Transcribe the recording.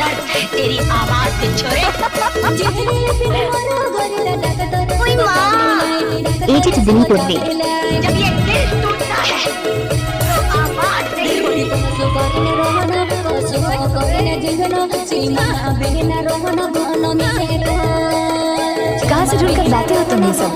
दर्द है तेरी आवाज में छोरे। ओए माँ, এই চিঠি দিনই পড়বে। जब ये दिल टूटता है तो आवाज नहीं होती। कहाँ से ढूंढकर लाते हो तुम ये सब?